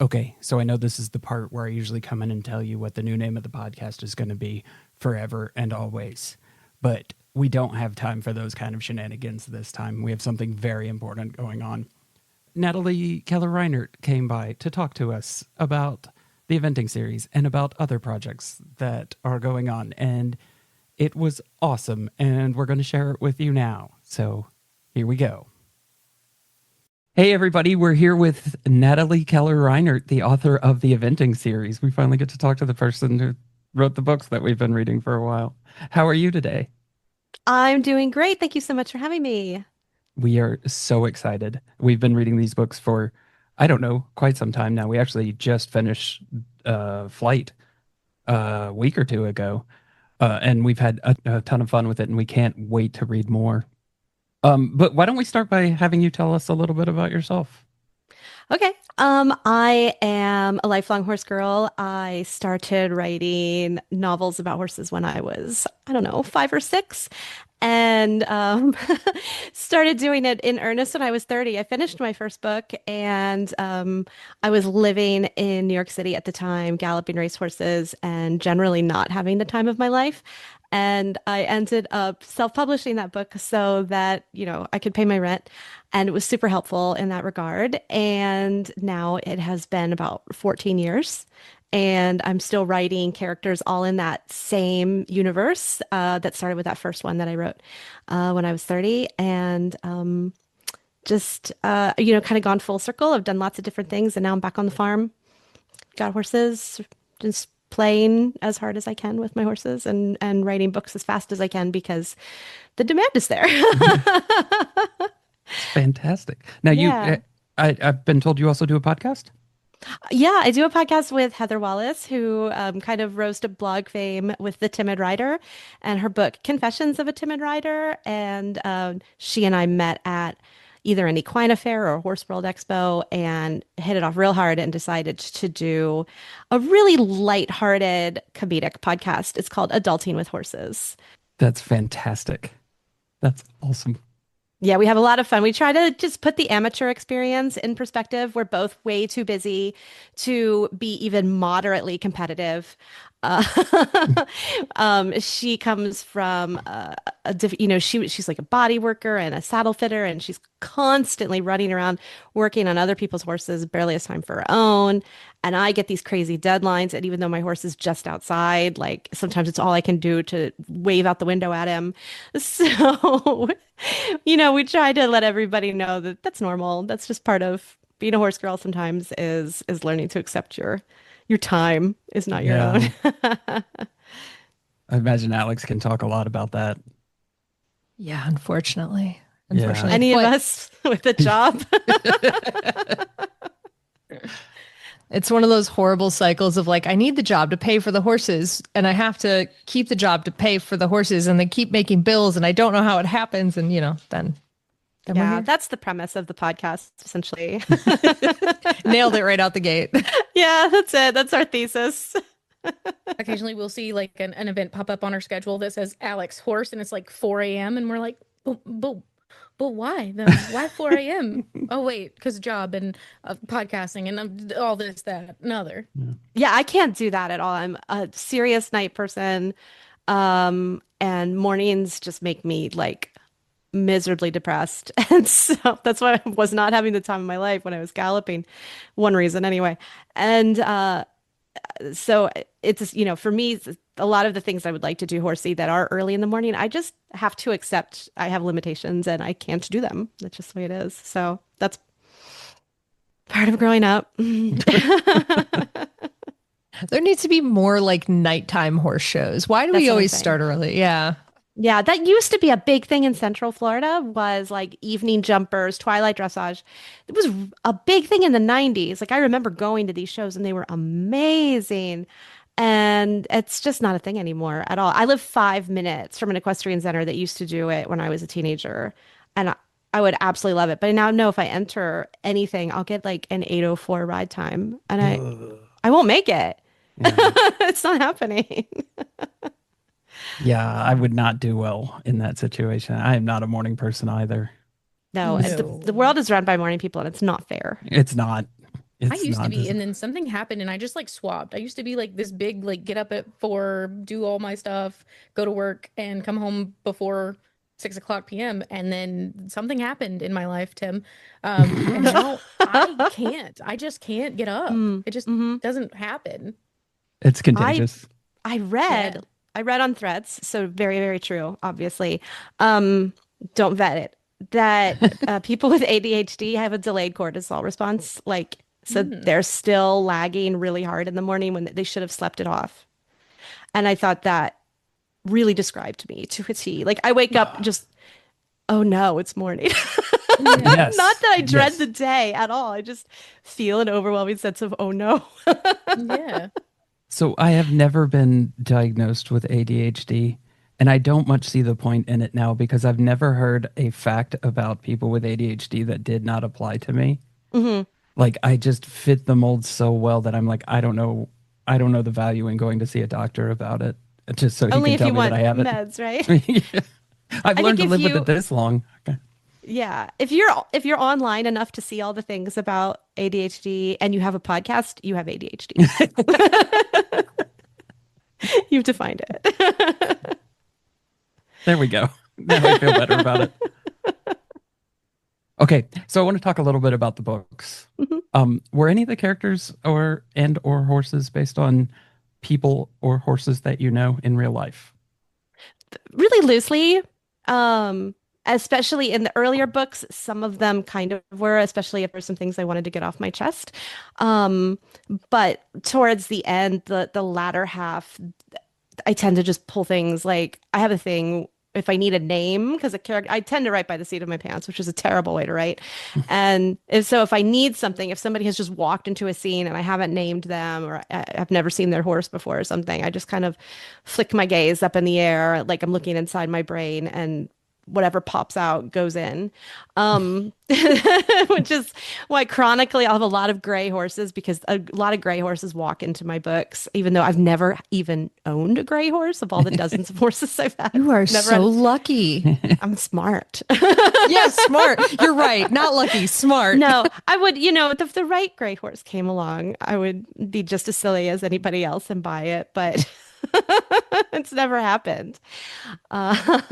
Okay, so I know this is the part where I usually come in and tell you what the new name of the podcast is going to be forever and always. But we don't have time for those kind of shenanigans this time. We have something very important going on. Natalie Keller Reinert came by to talk to us about the eventing series and about other projects that are going on. And it was awesome, and we're going to share it with you now. So here we go. Hey, everybody. We're here with Natalie Keller Reinert, the author of the eventing series. We finally get to talk to the person who wrote the books that we've been reading for a while. How are you today? I'm doing great. Thank you so much for having me. We are so excited. We've been reading these books for, I don't know, quite some time now. We actually just finished Flight a week or two ago, and we've had a ton of fun with it, and we can't wait to read more. But why don't we start by having you tell us a little bit about yourself? Okay. I am a lifelong horse girl. I started writing novels about horses when I was, I don't know, 5 or 6, and started doing it in earnest when I was 30. I finished my first book, and I was living in New York City at the time, galloping racehorses and generally not having the time of my life. And I ended up self-publishing that book so that, I could pay my rent. And it was super helpful in that regard. And now it has been about 14 years. And I'm still writing characters all in that same universe that started with that first one that I wrote when I was 30. And kind of gone full circle. I've done lots of different things. And now I'm back on the farm, got horses, just playing as hard as I can with my horses and writing books as fast as I can because the demand is there. It's fantastic. Now, Yeah. I've been told you also do a podcast? Yeah, I do a podcast with Heather Wallace, who kind of rose to blog fame with The Timid Rider and her book, Confessions of a Timid Rider. And she and I met at either an equine affair or a Horse World Expo and hit it off real hard and decided to do a really lighthearted comedic podcast. It's called Adulting with Horses. That's fantastic. That's awesome. Yeah, we have a lot of fun. We try to just put the amateur experience in perspective. We're both way too busy to be even moderately competitive. Uh, she comes from she's like a body worker and a saddle fitter, and she's constantly running around working on other people's horses, barely has time for her own. And I get these crazy deadlines, and even though my horse is just outside, like sometimes it's all I can do to wave out the window at him. So, we try to let everybody know that that's normal. That's just part of being a horse girl sometimes is learning to accept your time is not your Yeah. own. I imagine Alex can talk a lot about that. Yeah, unfortunately. Yeah. Unfortunately. Any of But us with a job. it's one of those horrible cycles of like, I need the job to pay for the horses, and I have to keep the job to pay for the horses, and they keep making bills, and I don't know how it happens. And, then we're Yeah, here. that's the premise of the podcast, essentially. Nailed it right out the gate. Yeah, that's it. That's our thesis. Occasionally we'll see like an event pop up on our schedule that says Alex Horse, and it's like 4 a.m. and we're like, but why? Why 4 a.m.? Oh, wait, because job and podcasting and all this, that, and other. Yeah, I can't do that at all. I'm a serious night person. And mornings just make me like miserably depressed. And so that's why I was not having the time of my life when I was galloping. One reason anyway. And so it's, for me, a lot of the things I would like to do horsey that are early in the morning, I just have to accept I have limitations and I can't do them. That's just the way it is. So that's part of growing up. There needs to be more like nighttime horse shows. Why do That's we what I'm always saying. start early? Yeah. Yeah, that used to be a big thing in Central Florida was like evening jumpers, twilight dressage. It was a big thing in the 90s. Like I remember going to these shows and they were amazing. And it's just not a thing anymore at all. I live 5 minutes from an equestrian center that used to do it when I was a teenager. And I would absolutely love it. But I now know if I enter anything, I'll get like an 8:04 ride time and Ugh. I won't make it. Yeah. It's not happening. Yeah, I would not do well in that situation. I am not a morning person either. No, the No. world is run by morning people and it's not fair. It's not. I It's used to not. be, and then something happened, and I just like swapped. I used to be like this big, like get up at 4, do all my stuff, go to work, and come home before 6 o'clock p.m. And then something happened in my life, Tim. And now I can't. I just can't get up. Mm, It just hmm doesn't happen. It's I contagious. I Yeah. read on Threads, so very, very true, obviously. Um, don't vet it. That people with ADHD have a delayed cortisol response, like so Mm. they're still lagging really hard in the morning when they should have slept it off. And I thought that really described me to a T. Like I wake up just, oh no, it's morning. Yeah. Not Yes. that I dread Yes. the day at all. I just feel an overwhelming sense of, oh no. Yeah. So I have never been diagnosed with ADHD, and I don't much see the point in it now because I've never heard a fact about people with ADHD that did not apply to me. hmm Like I just fit the mold so well that I'm like, I don't know the value in going to see a doctor about it, just so he Only can if tell you me that want I have it. meds, right? Yeah. I've I learned think to if live with it you, this long. Okay. yeah, if you're online enough to see all the things about ADHD and you have a podcast, you have ADHD. You have to find it. There we go. Now I feel better about it. Okay, so I want to talk a little bit about the books. Mhm. Were any of the characters or horses based on people or horses that you know in real life? Really loosely, um, especially in the earlier books, some of them kind of were, especially if there's some things I wanted to get off my chest. Um, but towards the end, the latter half, I tend to just pull things like I have a thing if I need a name because a character I tend to write by the seat of my pants, which is a terrible way to write. And if I need something, if somebody has just walked into a scene and I haven't named them or I've never seen their horse before or something, I just kind of flick my gaze up in the air like I'm looking inside my brain and whatever pops out goes in. Which is why chronically I'll have a lot of gray horses because a lot of gray horses walk into my books, even though I've never even owned a gray horse of all the dozens of horses I've had. You are Never so had, lucky. I'm smart. Yes, smart. You're right. Not lucky, smart. No, I would, if the right gray horse came along, I would be just as silly as anybody else and buy it, but it's never happened. Uh,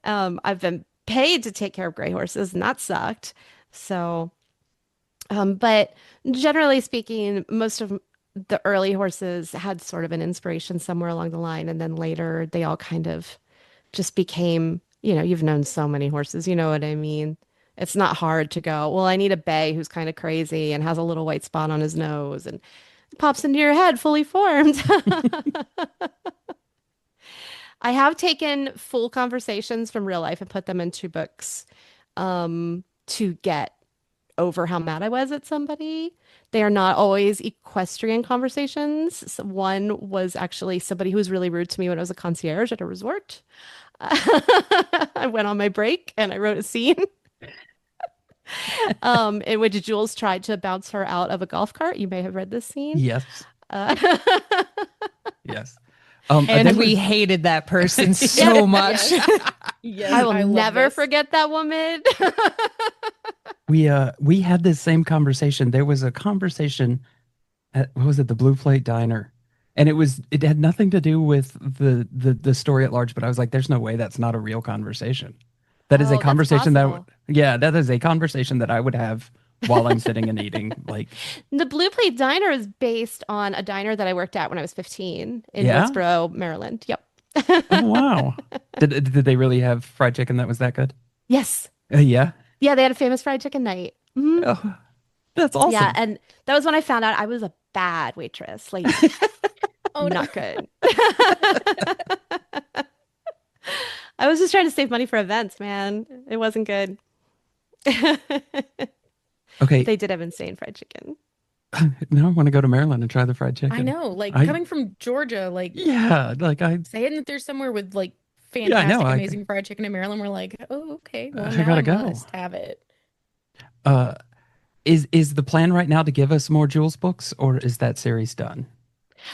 I've been paid to take care of gray horses, and that sucked. So, but generally speaking, most of the early horses had sort of an inspiration somewhere along the line, and then later they all kind of just became, you've known so many horses, you know what I mean? It's not hard to go, well, I need a bay who's kind of crazy and has a little white spot on his nose and pops into your head fully formed. I have taken full conversations from real life and put them into books to get over how mad I was at somebody. They are not always equestrian conversations. So one was actually somebody who was really rude to me when I was a concierge at a resort. I went on my break and I wrote a scene in which Jules tried to bounce her out of a golf cart. You may have read this scene. Yes. Uh, Yes. And there we was- hated that person so much. Yes, I will love never this. forget that woman. we had this same conversation. There was a conversation at, what was it, the Blue Plate Diner, and it had nothing to do with the story at large. But I was like, "There's no way that's not a real conversation. That is Oh, a that's conversation possible. yeah, that is a conversation that I would have while I'm sitting and eating. Like, The Blue Plate Diner is based on a diner that I worked at when I was 15 in yeah, Hillsborough, Maryland. Yep. oh wow, did they really have fried chicken that was that good? Yes. Yeah, Yeah, they had a famous fried chicken night. Mhm. oh, that's Yeah, awesome. and that was when I found out I was a bad waitress. Like, Oh no. not good. I was just trying to save money for events, man. It wasn't good. Okay, They did have insane fried chicken. now I want to go to Maryland and try the fried chicken. I know, like I coming from Georgia, like yeah, like saying that there's somewhere with like yeah, I know. fantastic, amazing fried chicken in Maryland, we're like, oh, okay, well I now gotta I go. must have it. Uh, is the plan right now to give us more Jules books, or is that series done?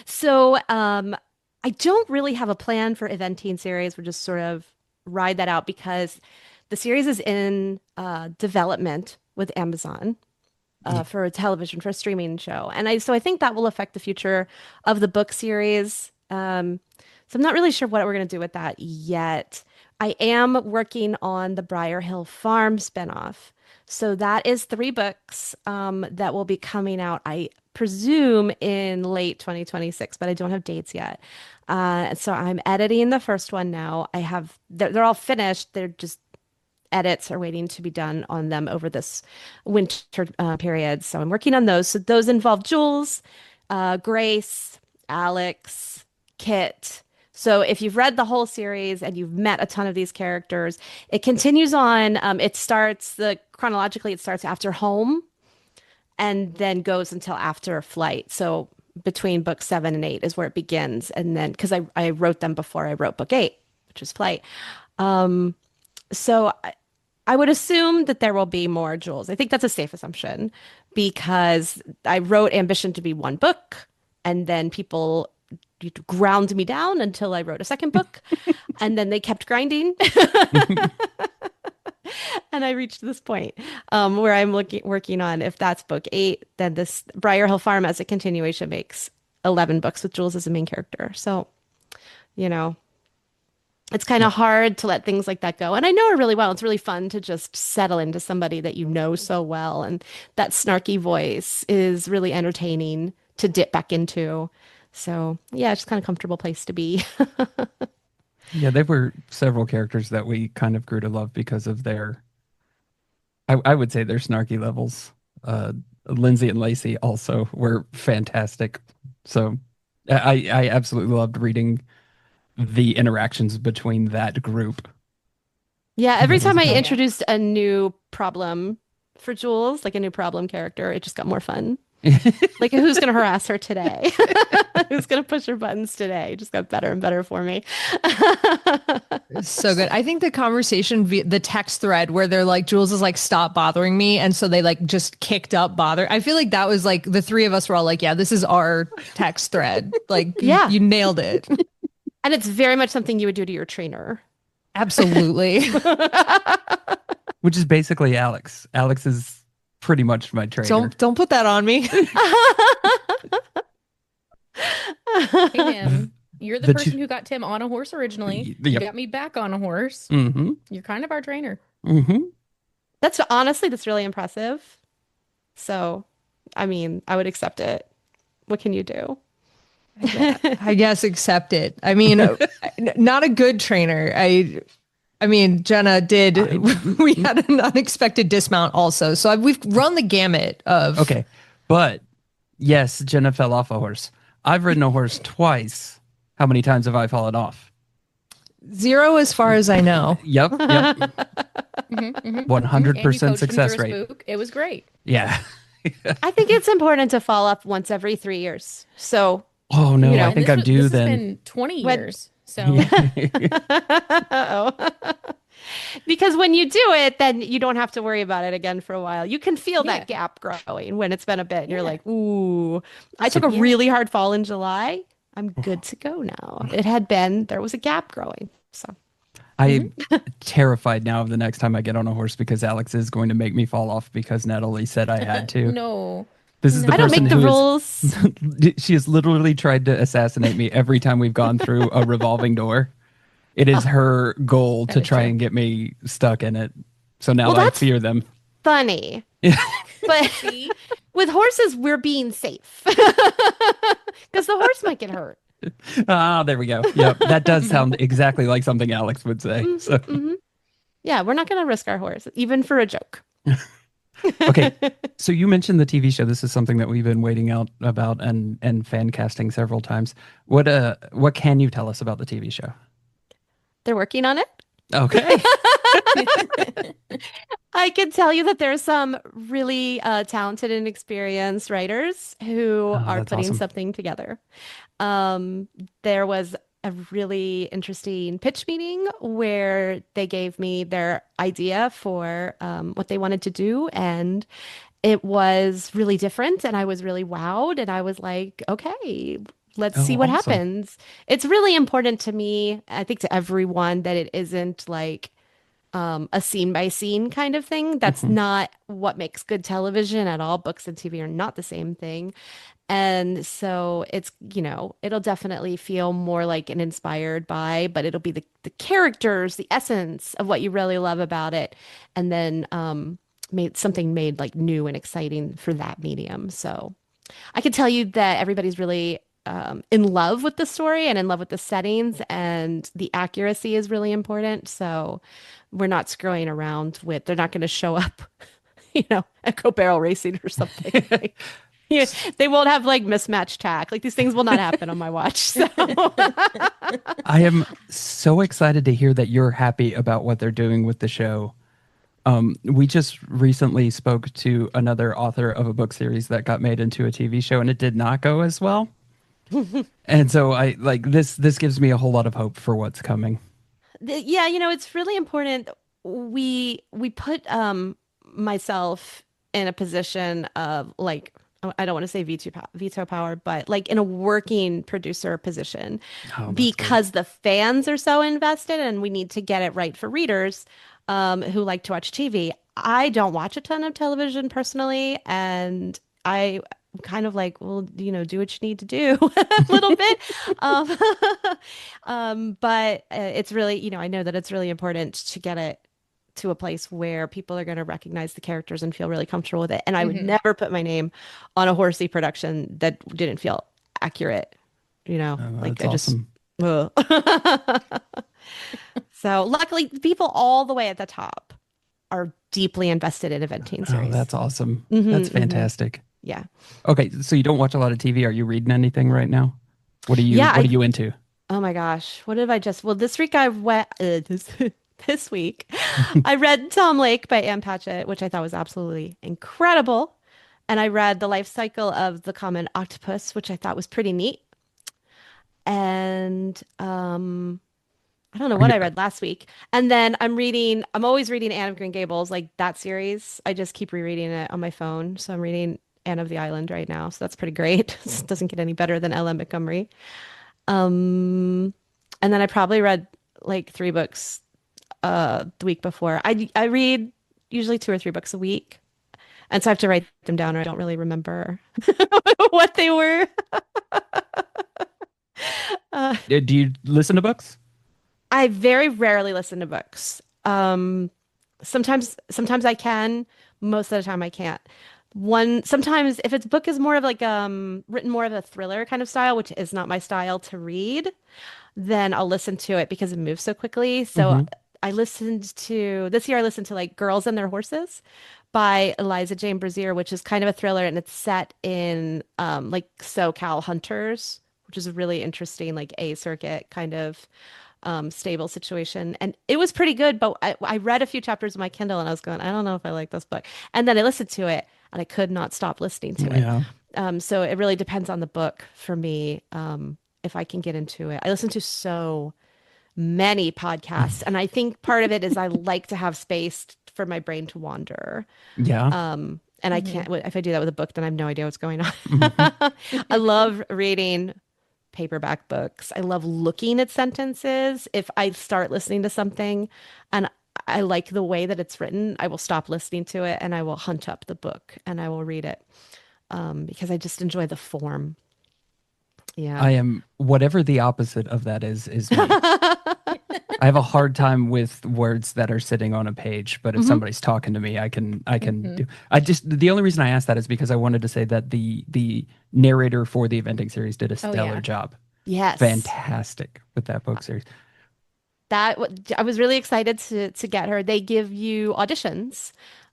So, I don't really have a plan for Eventing series. We're just sort of ride that out because the series is in development with Amazon for a television, for a streaming show. And so I think that will affect the future of the book series. So I'm not really sure what we're going to do with that yet. I am working on the Briar Hill Farm spinoff. So that is 3 books that will be coming out, I presume, in late 2026, but I don't have dates yet. So I'm editing the first one now. They're all finished. They're just edits are waiting to be done on them over this winter period. So I'm working on those. So those involve Jules, Grace, Alex, Kit. So if you've read the whole series and you've met a ton of these characters, it continues on. It starts chronologically, it starts after Home and then goes until after Flight. So between book 7 and 8 is where it begins. And then because I wrote them before I wrote book 8, which is Flight. So I would assume that there will be more Jules. I think that's a safe assumption because I wrote Ambition to be 1 book and then people ground me down until I wrote a second book and then they kept grinding. And I reached this point where I'm working on, if that's book 8, then this Briar Hill Farm as a continuation makes 11 books with Jules as a main character. So, you know, it's kind of hard to let things like that go. And I know her really well. It's really fun to just settle into somebody that you know so well. And that snarky voice is really entertaining to dip back into. So, yeah, it's just kind of comfortable place to be. Yeah, there were several characters that we kind of grew to love because of I would say their snarky levels. Lindsay and Lacey also were fantastic. So I absolutely loved reading the interactions between that group. Yeah, every That was time I fun. introduced a new problem for Jules, like a new problem character, it just got more fun. Like, who's going to harass her today? Who's going to push her buttons today? It just got better and better for me. So good. I think the conversation, the text thread where they're like, Jules is like, stop bothering me. And so they like just kicked up bother. I feel like that was like the 3 of us were all like, yeah, this is our text thread. Like, Yeah. you nailed it. And it's very much something you would do to your trainer. Absolutely. Which is basically Alex. Alex is pretty much my trainer. Don't put that on me. Hey man, you're the person who got Tim on a horse originally. You Yep. got me back on a horse. Mm-hmm. You're kind of our trainer. Mm-hmm. That's really impressive. So, I mean, I would accept it. What can you do? I guess accept it. I mean, not a good trainer. I mean, Jenna did. We had an unexpected dismount also. So we've run the gamut of. Okay. But yes, Jenna fell off a horse. I've ridden a horse twice. How many times have I fallen off? 0 as far as I know. Yep. 100% success rate. Spook. It was great. Yeah. I think it's important to fall off once every 3 years. So, Oh no, You know, I think this I'm was- due this then. has been 20 When- years. So uh-oh. Because when you do it, then you don't have to worry about it again for a while. You can feel that gap growing when it's been a bit. And you're like, ooh, I took a really hard fall in July. I'm good to go now. There was a gap growing. So I'm terrified now of the next time I get on a horse because Alex is going to make me fall off because Natalie said I had to. no. This is the I don't person make the who rules. she has literally tried to assassinate me every time we've gone through a revolving door. It is her goal to is try true. and get me stuck in it. So now Well, I that's- fear them. Funny. But See? with horses, we're being safe because the horse might get hurt. Ah, there we go. Yep, that does sound exactly like something Alex would say. So Yeah, we're not going to risk our horse, even for a joke. okay, so you mentioned the TV show. This is something that we've been waiting out about and fan casting several times. What can you tell us about the TV show? They're working on it. Okay. I can tell you that there's some really talented and experienced writers who Oh, are that's putting awesome. something together. There was a really interesting pitch meeting where they gave me their idea for what they wanted to do, and it was really different, and I was really wowed, and I was like, okay, let's see Oh, what awesome. happens. It's really important to me, I think to everyone, that it isn't like a scene by scene kind of thing. That's Hmm. not what makes good television at all. Books and TV are not the same thing. And so it's, it'll definitely feel more like an inspired by, but it'll be the characters, the essence of what you really love about it. And then made like new and exciting for that medium. So I can tell you that everybody's really in love with the story and in love with the settings, and the accuracy is really important. So we're not screwing around with, they're not going to show up, Echo Barrel Racing or something. Like, yeah, they won't have like mismatched tack. Like these things will not happen on my watch. So I am so excited to hear that you're happy about what they're doing with the show. We just recently spoke to another author of a book series that got made into a TV show, and it did not go as well. And so I like this. This gives me a whole lot of hope for what's coming. yeah, it's really important. We put myself in a position of like, I don't want to say veto power, but like in a working producer position Oh, that's good. because the fans are so invested and we need to get it right for readers who like to watch TV. I don't watch a ton of television personally, and I kind of like, well, do what you need to do a little bit. Um, but it's really, I know that it's really important to get it to a place where people are going to recognize the characters and feel really comfortable with it. And I would Hmm. never put my name on a horsey production that didn't feel accurate, Oh, like that's I just, awesome. ugh. So luckily, people all the way at the top are deeply invested in eventing Oh, series. that's awesome. That's Hmm. fantastic. Yeah. Okay, so you don't watch a lot of TV. Are you reading anything right now? What are you Yeah. What are you into? Oh my gosh. What did I just, well, this week I went, this week I read Tom Lake by Ann Patchett, which I thought was absolutely incredible. And I read The Life Cycle of the Common Octopus, which I thought was pretty neat. And I don't know Are what you I read last week. And then I'm always reading Anne of Green Gables, like that series. I just keep rereading it on my phone. So I'm reading Anne of the Island right now. So that's pretty great. It doesn't get any better than Ella Montgomery. Um, and then I probably read like 3 books the week before. I read usually 2 or 3 books a week. And so I have to write them down or I don't really remember what they were. Uh, do you listen to books? I very rarely listen to books. Sometimes I can, most of the time I can't. Sometimes if its book is more of like written more of a thriller kind of style, which is not my style to read, then I'll listen to it because it moves so quickly. So Hmm. I listened to this year I listened to like Girls and Their Horses by Eliza Jane Brazier, which is kind of a thriller and it's set in like SoCal hunters, which is a really interesting like A circuit kind of stable situation. And it was pretty good, but I read a few chapters of my Kindle and I was going, I don't know if I like this book. And then I listened to it and I could not stop listening to it. Yeah. So it really depends on the book for me, if I can get into it. I listen to so many podcasts, and I think part of it is I like to have space for my brain to wander. Yeah. And I Hmm. can't, if I do that with a book, then I have no idea what's going on. Hmm. I love reading paperback books. I love looking at sentences. If I start listening to something and I like the way that it's written, I will stop listening to it and I will hunt up the book and I will read it because I just enjoy the form. Yeah. I am whatever the opposite of that is me. I have a hard time with words that are sitting on a page, but if Hmm. somebody's talking to me, I can Hmm. do. I just the only reason I asked that is because I wanted to say that the narrator for the eventing series did a Oh stellar yeah. job. Yes. Fantastic with that book series. I was really excited to get her. They give you auditions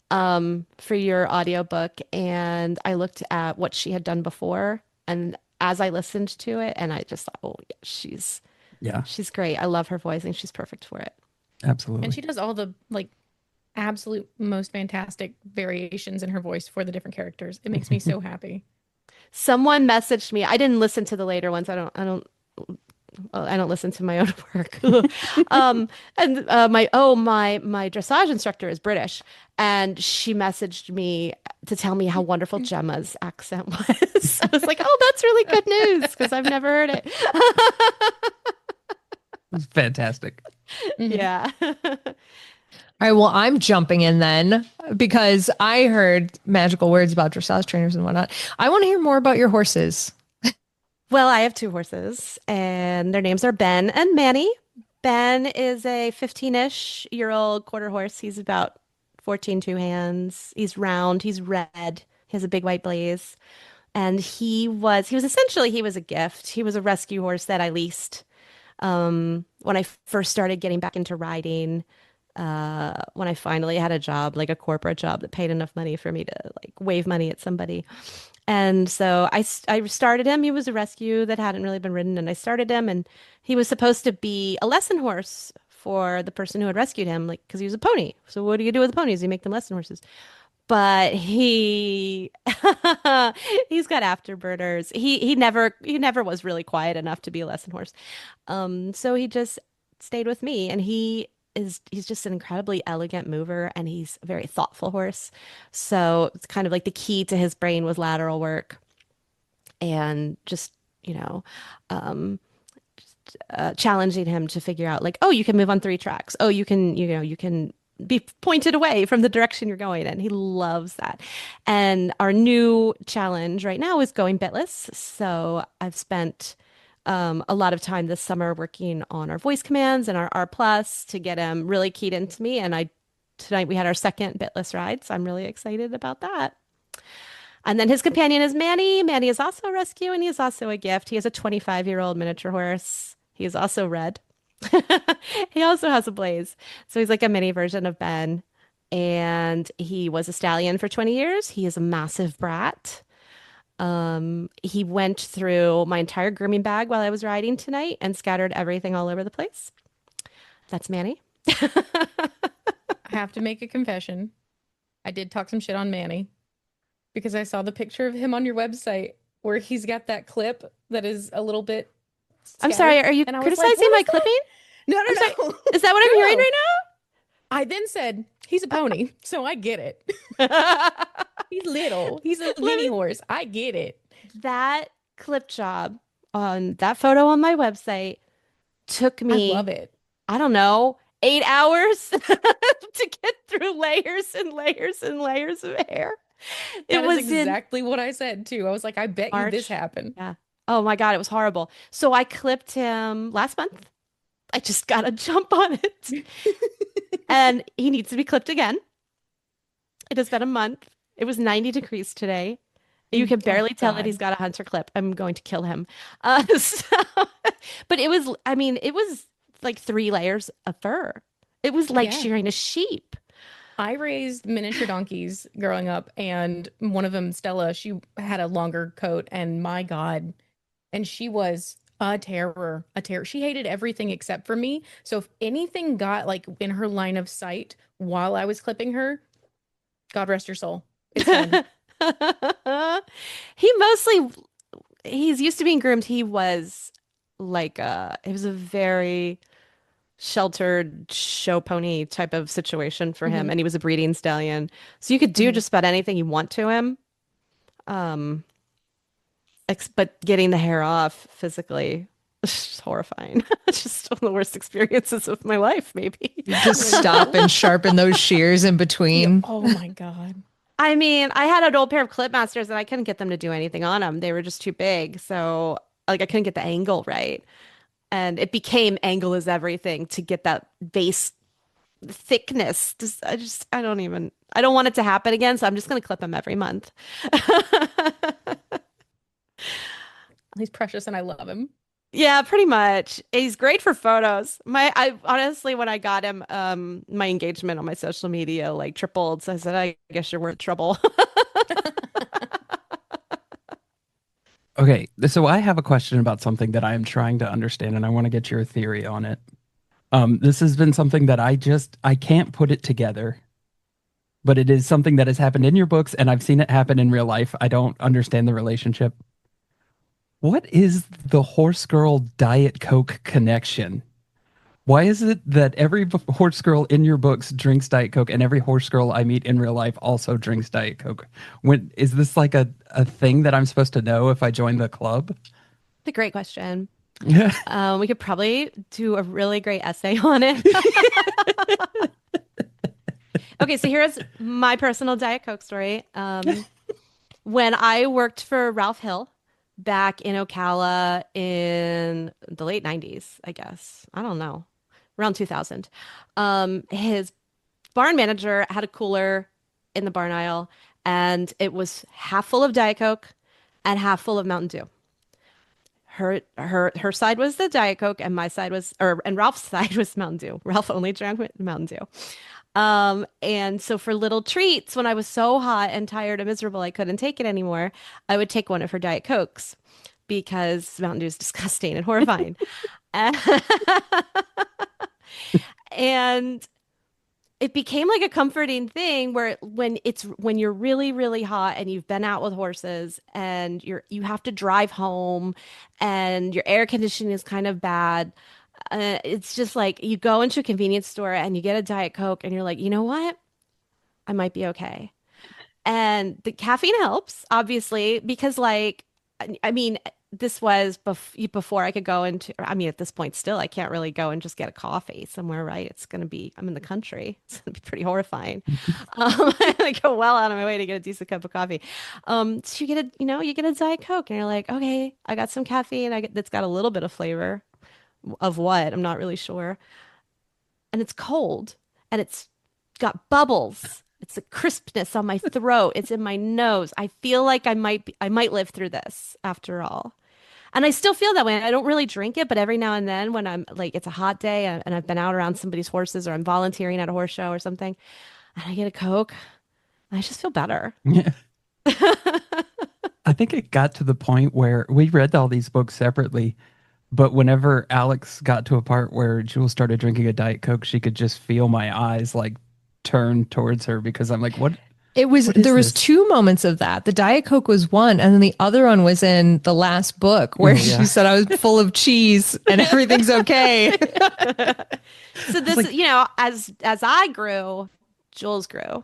for your audiobook, and I looked at what she had done before, and as I listened to it, and I just thought, oh yeah, she's Yeah, She's great. I love her voice and she's perfect for it. absolutely. And she does all the like absolute most fantastic variations in her voice for the different characters. It makes me so happy. Someone messaged me. I didn't listen to the later ones. I don't listen to my own work. And my dressage instructor is British, and she messaged me to tell me how wonderful Gemma's accent was. I was like, oh, that's really good news because I've never heard it. It's fantastic. Mhm. Yeah. All right, well, I'm jumping in then because I heard magical words about dressage trainers and whatnot. I want to hear more about your horses. Well, I have two horses, and their names are Ben and Manny. Ben is a 15-ish-year-old quarter horse. He's about 14 two hands. He's round. He's red. He has a big white blaze. And he was a gift. He was a rescue horse that I leased when I first started getting back into riding. When I finally had a job, like a corporate job that paid enough money for me to like wave money at somebody. And so I started him. He was a rescue that hadn't really been ridden, and I started him, and he was supposed to be a lesson horse for the person who had rescued him, like because he was a pony. So what do you do with ponies? You make them lesson horses. But he's got afterburners. He never was really quiet enough to be a lesson horse. So he just stayed with me, and he's just an incredibly elegant mover, and he's a very thoughtful horse. So it's kind of like the key to his brain was lateral work and just, you know, um, challenging him to figure out like, oh, you can move on three tracks. Oh, you can be pointed away from the direction you're going in. He loves that. And our new challenge right now is going bitless. So I've spent a lot of time this summer working on our voice commands and our R plus to get him really keyed into me. And I tonight we had our second bitless ride, so I'm really excited about that. And then his companion is Manny. Manny is also a rescue and he is also a gift. He is a 25-year-old miniature horse. He is also red. He also has a blaze. So he's like a mini version of Ben. And he was a stallion for 20 years. He is a massive brat. He went through my entire grooming bag while I was riding tonight and scattered everything all over the place. That's Manny. I have to make a confession. I did talk some shit on Manny because I saw the picture of him on your website where he's got that clip that is a little bit I'm sorry, scattered. are you And I was like, criticizing what my is that? clipping? No, I'm sorry. no, no. Is that what I'm No, hearing no. right I then said, he's a pony, so I get it. now? He's little. He's a mini horse. I get it. That clip job on that photo on my website took I me, love it. I don't know, 8 hours to get through layers and layers and layers of hair. It That is was in exactly what I said too. I was like, I bet you this March. happened. Yeah. Oh my God, it was horrible. So I clipped him last month. I just got to jump on it. And he needs to be clipped again. It has been a month. It was 90 degrees today. You can Oh barely tell that he's God. got a hunter clip. I'm going to kill him. But it was like 3 layers of fur. It was like Yeah. shearing a sheep. I raised miniature donkeys growing up, and one of them, Stella, she had a longer coat, and my God, and she was a terror, a terror. She hated everything except for me. So if anything got like in her line of sight while I was clipping her, God rest her soul. It's done. He mostly he's used to being groomed. It was a very sheltered show pony type of situation for him, Mhm. and he was a breeding stallion. So you could do Mhm. just about anything you want to him. Um, but getting the hair off physically is horrifying. It's just one of the worst experiences of my life, maybe. Just stop and sharpen those shears in Yeah. between. Oh my God. I mean, I had an old pair of clip masters and I couldn't get them to do anything on them. They were just too big. So, like, I couldn't get the angle right. And it became angle is everything to get that base thickness. I don't want it to happen again. So I'm just going to clip them every month. He's precious and I love him. Yeah, pretty much. He's great for photos. I honestly, when I got him, my engagement on my social media like tripled. So I said, I guess you're worth trouble. Okay, so I have a question about something that I am trying to understand, and I want to get your theory on it. This has been something that I can't put it together, but it is something that has happened in your books, and I've seen it happen in real life. I don't understand the relationship. What is the horse girl Diet Coke connection? Why is it that every horse girl in your books drinks Diet Coke and every horse girl I meet in real life also drinks Diet Coke? When is this like a thing that I'm supposed to know if I join the club? It's a great question. Yeah. We could probably do a really great essay on it. Okay, so here's my personal Diet Coke story. When I worked for Ralph Hill back in Ocala in the late 90s, I guess. I don't know, around 2000. His barn manager had a cooler in the barn aisle, and it was half full of Diet Coke and half full of Mountain Dew. Her side was the Diet Coke, and my side was, and Ralph's side was Mountain Dew. Ralph only drank Mountain Dew. And so for little treats, when I was so hot and tired and miserable, I couldn't take it anymore, I would take one of her Diet Cokes because Mountain Dew is disgusting and horrifying. And it became like a comforting thing where when you're really, really hot and you've been out with horses and you have to drive home and your air conditioning is kind of bad. It's just like you go into a convenience store and you get a Diet Coke and you're like, you know what? I might be okay. And the caffeine helps, obviously, because I mean, this was before I could go into, I mean, at this point still, I can't really go and just get a coffee somewhere, right? It's going to be, I'm in the country. It's going to be pretty horrifying. I go well out of my way to get a decent cup of coffee. So you get a Diet Coke and you're like, okay, I got some caffeine. That's got a little bit of flavor of what, I'm not really sure. And it's cold and it's got bubbles. It's a crispness on my throat. It's in my nose. I feel like I might live through this after all. And I still feel that way. I don't really drink it, but every now and then when I'm like, it's a hot day and I've been out around somebody's horses or I'm volunteering at a horse show or something, and I get a Coke, I just feel better. Yeah. I think it got to the point where we read all these books separately, but whenever Alex got to a part where Jules started drinking a Diet Coke, she could just feel my eyes like turn towards her because I'm like, what? There was two moments of that. The Diet Coke was one, and then the other one was in the last book where she said I was full of cheese and everything's okay. So this, as I grew, Jules grew.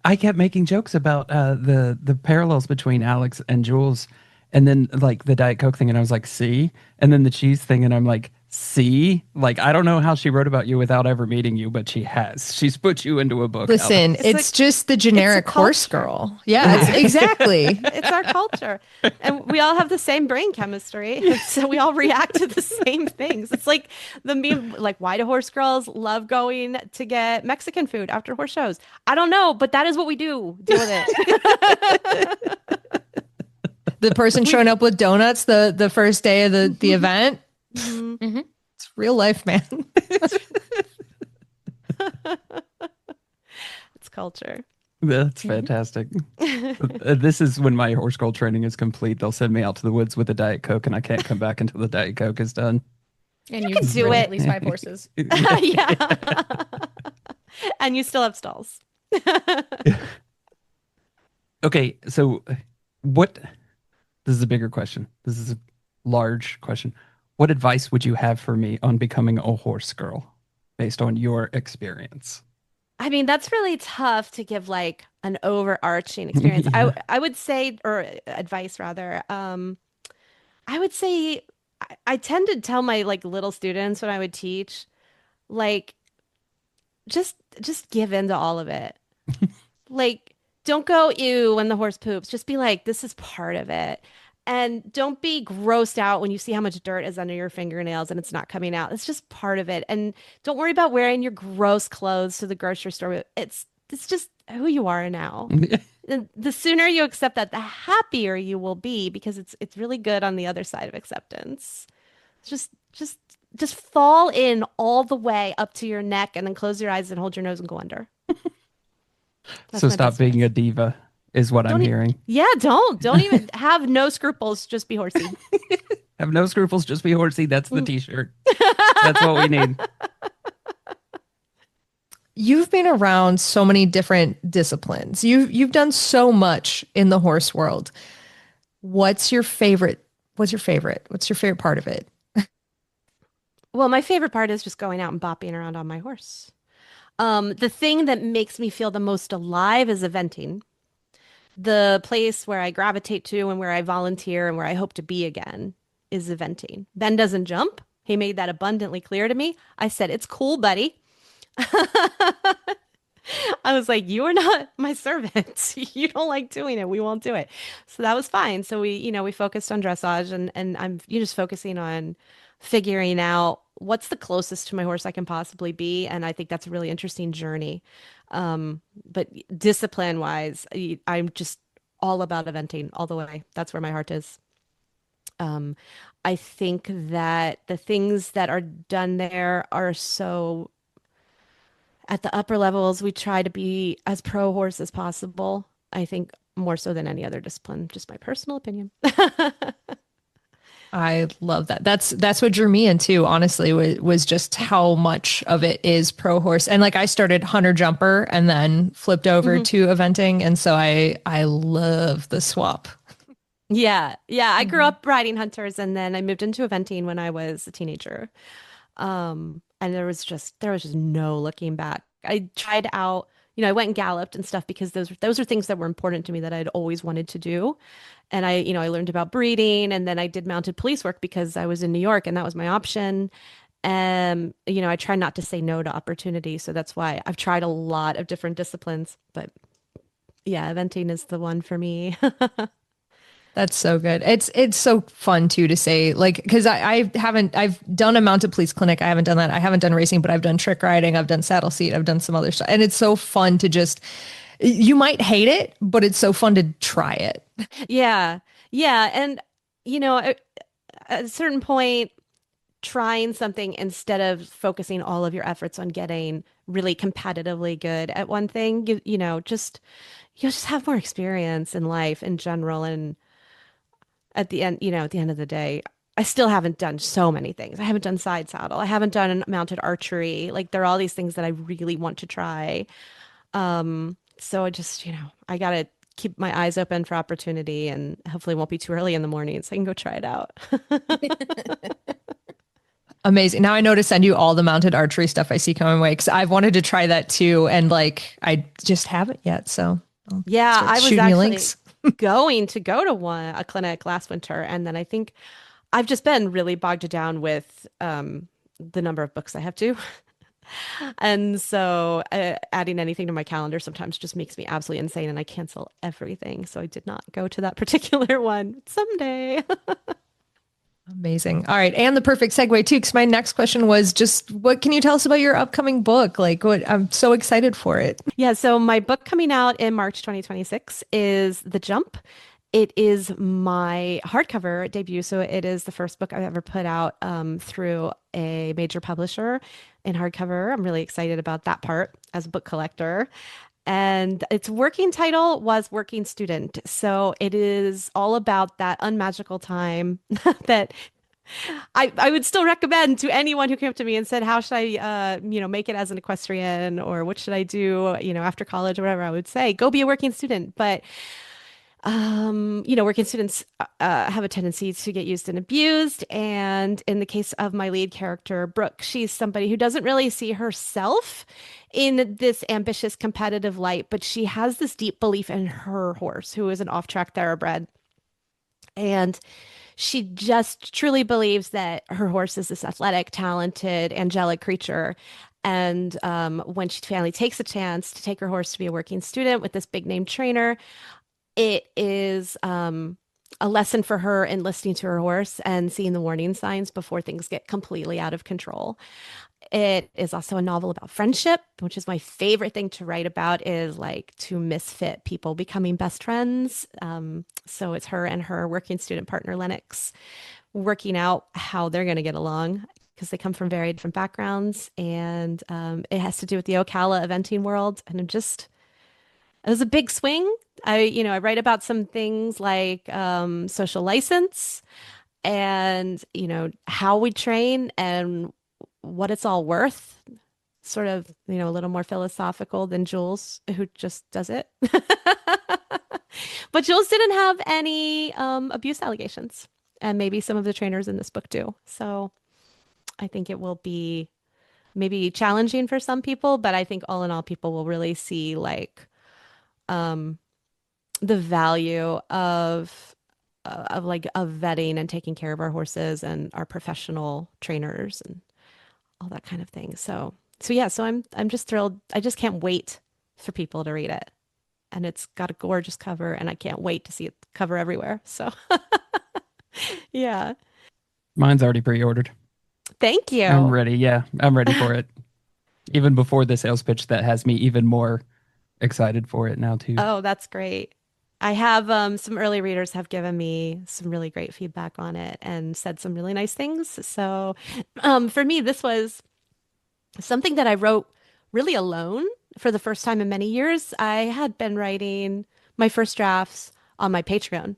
I kept making jokes about the parallels between Alex and Jules, and then like the Diet Coke thing, and I was like, see, and then the cheese thing, and I'm like, see, like I don't know how she wrote about you without ever meeting you, but she has. She's put you into a book. Listen, it's just the generic horse girl. Yeah, exactly. It's our culture, and we all have the same brain chemistry, so we all react to the same things. It's like the meme, like why do horse girls love going to get Mexican food after horse shows? I don't know, but that is what we do. Deal with it. The person showing up with donuts the first day of the event. Mm-hmm. It's real life, man. It's culture. That's fantastic. This is when my horse girl training is complete. They'll send me out to the woods with a Diet Coke, and I can't come back until the Diet Coke is done. And you can do bring it. at least 5 horses. Yeah. And you still have stalls. Okay, so this is a bigger question. This is a large question. What advice would you have for me on becoming a horse girl based on your experience? I mean, that's really tough to give like an overarching experience. Yeah. I would say, or advice rather. I would say I tend to tell my like little students when I would teach, like, just give in to all of it. Like, don't go ew when the horse poops. Just be like, this is part of it. And don't be grossed out when you see how much dirt is under your fingernails and it's not coming out. It's just part of it. And don't worry about wearing your gross clothes to the grocery store. It's just who you are now. The sooner you accept that, the happier you will be, because it's really good on the other side of acceptance. Just fall in all the way up to your neck and then close your eyes and hold your nose and go under. So stop being a diva. is what I'm Don't hearing. don't even have no scruples. Just be horsey. Have no scruples, just be horsey. That's the t-shirt. That's what we need. You've been around so many different disciplines. You've done so much in the horse world. What's your favorite? What's your favorite? What's your favorite part of it? Well, my favorite part is just going out and bopping around on my horse. The thing that makes me feel the most alive is eventing. The place where I gravitate to and where I volunteer and where I hope to be again is eventing. Ben doesn't jump. He made that abundantly clear to me. I said, "It's cool, buddy." I was like, "You are not my servant. You don't like doing it. We won't do it." So that was fine. So we focused on dressage and I'm just focusing on figuring out what's the closest to my horse I can possibly be. And I think that's a really interesting journey. But discipline wise, I'm just all about eventing all the way. That's where my heart is. Um, I think that the things that are done there are so at the upper levels, we try to be as pro horse as possible. I think more so than any other discipline, just my personal opinion. I love that. That's what drew me into, honestly, was just how much of it is pro horse. And like I started hunter jumper and then flipped over Mhm. to eventing. And so I love the swap. Yeah, yeah. I grew Mhm. up riding hunters, and then I moved into eventing when I was a teenager. And there was just no looking back. I tried out, I went and galloped and stuff because those are things that were important to me that I'd always wanted to do. And I learned about breeding, and then I did mounted police work because I was in New York and that was my option. And I try not to say no to opportunity, so that's why I've tried a lot of different disciplines. But yeah, eventing is the one for me. That's so good. It's so fun too to say, like, because I've done a mounted police clinic. I haven't done that. I haven't done racing, but I've done trick riding. I've done saddle seat. I've done some other stuff. And it's so fun to just, you might hate it, but it's so fun to try it. Yeah. Yeah. And, at a certain point, trying something instead of focusing all of your efforts on getting really competitively good at one thing, you'll just have more experience in life in general. And at the end of the day, I still haven't done so many things. I haven't done side saddle. I haven't done mounted archery. Like there are all these things that I really want to try. So I just, I gotta keep my eyes open for opportunity and hopefully it won't be too early in the morning so I can go try it out. Amazing. Now I know to send you all the mounted archery stuff I see coming my way because I've wanted to try that too. And like, I just haven't yet. So I'll Yeah, start I was shooting you actually links. going to go to a clinic last winter, and then I think I've just been really bogged down with the number of books I have to. And so adding anything to my calendar sometimes just makes me absolutely insane and I cancel everything. So I did not go to that particular one someday. Amazing. All right. And the perfect segue too, because my next question was just what can you tell us about your upcoming book? Like what I'm so excited for it. Yeah, so my book coming out in March 2026 is The Jump. It is my hardcover debut, so it is the first book I've ever put out through a major publisher in hardcover. I'm really excited about that part as a book collector. And its working title was Working Student. So it is all about that unmagical time that I would still recommend to anyone who came up to me and said, "How should I, make it as an equestrian, or what should I do, after college or whatever?" I would say, "Go be a working student." But working students have a tendency to get used and abused. And in the case of my lead character, Brooke, she's somebody who doesn't really see herself in this ambitious, competitive light, but she has this deep belief in her horse, who is an off-track thoroughbred. And she just truly believes that her horse is this athletic, talented, angelic creature. And when she finally takes a chance to take her horse to be a working student with this big name trainer, it is a lesson for her in listening to her horse and seeing the warning signs before things get completely out of control. It is also a novel about friendship, which is my favorite thing to write about, is like two misfit people becoming best friends. So it's her and her working student partner, Lennox, working out how they're going to get along because they come from very different backgrounds. And it has to do with the Ocala eventing world. And it was a big swing I write about some things like social license and, how we train and what it's all worth. Sort of, a little more philosophical than Jules, who just does it. But Jules didn't have any abuse allegations, and maybe some of the trainers in this book do. So I think it will be maybe challenging for some people, but I think all in all, people will really see like the value of vetting and taking care of our horses and our professional trainers and all that kind of thing. So yeah, so I'm just thrilled. I just can't wait for people to read it. And it's got a gorgeous cover, and I can't wait to see it cover everywhere. So yeah. Mine's already pre-ordered. Thank you. I'm ready. Yeah, I'm ready for it. Even before the sales pitch, that has me even more excited for it now too. Oh, that's great. I have some early readers have given me some really great feedback on it and said some really nice things. So for me, this was something that I wrote really alone for the first time in many years. I had been writing my first drafts on my Patreon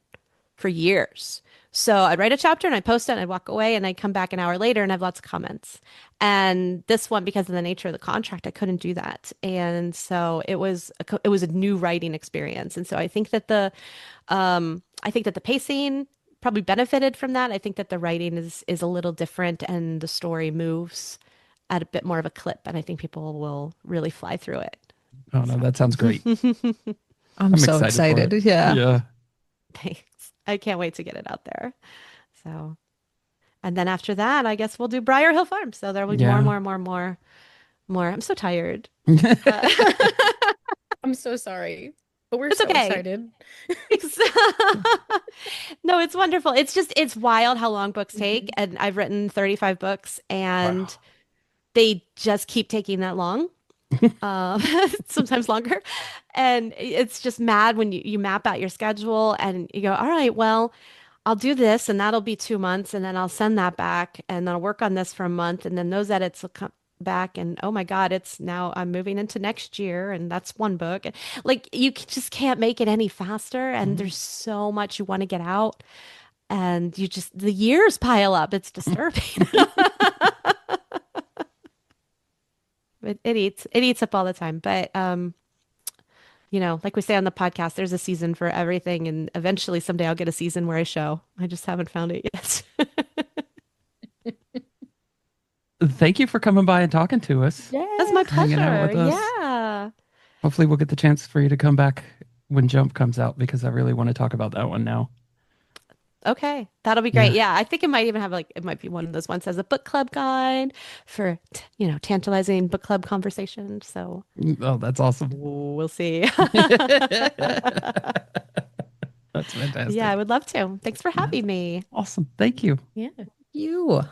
for years. So I'd write a chapter and I'd post it and I'd walk away and I'd come back an hour later and have lots of comments. And this one, because of the nature of the contract, I couldn't do that. And so it was a new writing experience. And so I think that the pacing probably benefited from that. I think that the writing is a little different and the story moves at a bit more of a clip. And I think people will really fly through it. Oh no, that sounds great. I'm so for excited. it. Yeah. Yeah. Thanks. I can't wait to get it out there. So, and then after that, I guess we'll do Briar Hill Farm. So there will be Yeah. more. I'm so tired. I'm so sorry, but we're It's so okay. excited. No, it's wonderful. It's wild how long books take. And I've written 35 books and Wow. they just keep taking that long. Sometimes longer. And it's just mad when you map out your schedule and you go, all right, well, I'll do this and that'll be 2 months and then I'll send that back and then I'll work on this for a month and then those edits will come back and oh my God, it's now I'm moving into next year and that's one book. Like just can't make it any faster and there's so much you want to get out and the years pile up. It's disturbing. It eats up all the time. But like we say on the podcast, there's a season for everything, and eventually someday I'll get a season where I show. I just haven't found it yet. Thank you for coming by and talking to us. That's my Hanging out pleasure. with us. Yeah. Hopefully we'll get the chance for you to come back when Jump comes out because I really want to talk about that one now. Okay. That'll be great. Yeah. Yeah. I think it might even have it might be one of those ones as a book club guide for, tantalizing book club conversation. So Oh, that's awesome. we'll see. That's fantastic. Yeah, I would love to. Thanks for having me. Awesome. Thank you. Yeah. You.